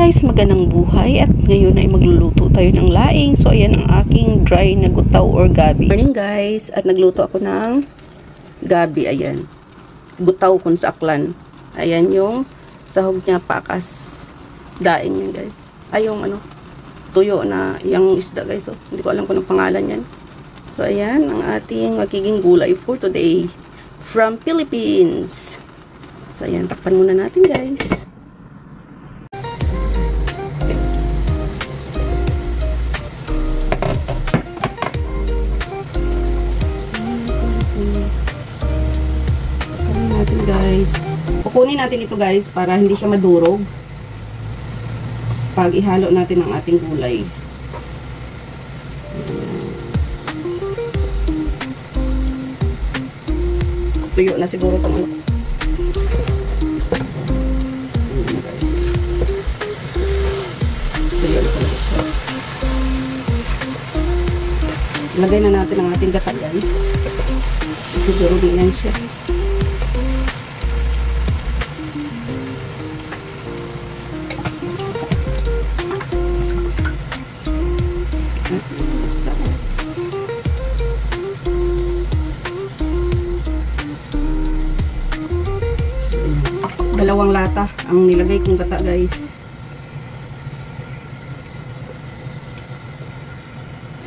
guys, magandang buhay at ngayon ay magluluto tayo ng laing. So ayan ang aking dry na gutaw or gabi. Morning guys, at nagluto ako ng gabi. Ayan, gutaw kung saklan. Ayan yung sahog niya, pakas. Daing yan guys. Ay yung ano, tuyo na yung isda guys. So, hindi ko alam kung anong pangalan yan. So ayan ang ating magiging gulay for today from Philippines. So ayan, takpan muna natin guys. Guys, kukunin natin ito guys para hindi siya madurog pag ihalo natin ang ating gulay. Tuyo na siguro itong ano. Tuyo na talaga siya. Lagay na natin ang ating gata guys. Siguro din siya. Dalawang lata ang nilagay kong gata guys.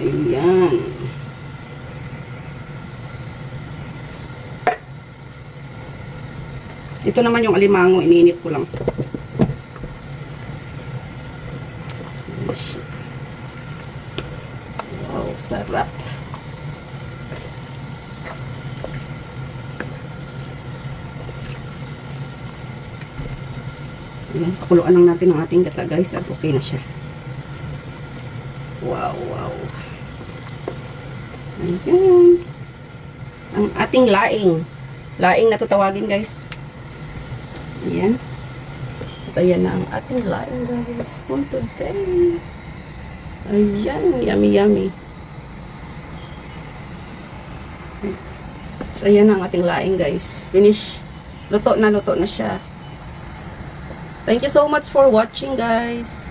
Ayan. Ito naman yung alimango, iniinit ko lang. Wow, sarap. Ayan, pakuluan lang natin ang ating gata guys at okay na siya. Wow, wow. Ayan. Ang ating laing. Laing na tutawagin guys. Ayan. At ayan na ang ating laing guys for today. Ayan, yummy yummy. So ayan ang ating laing guys. Finish. Luto na siya. Thank you so much for watching guys.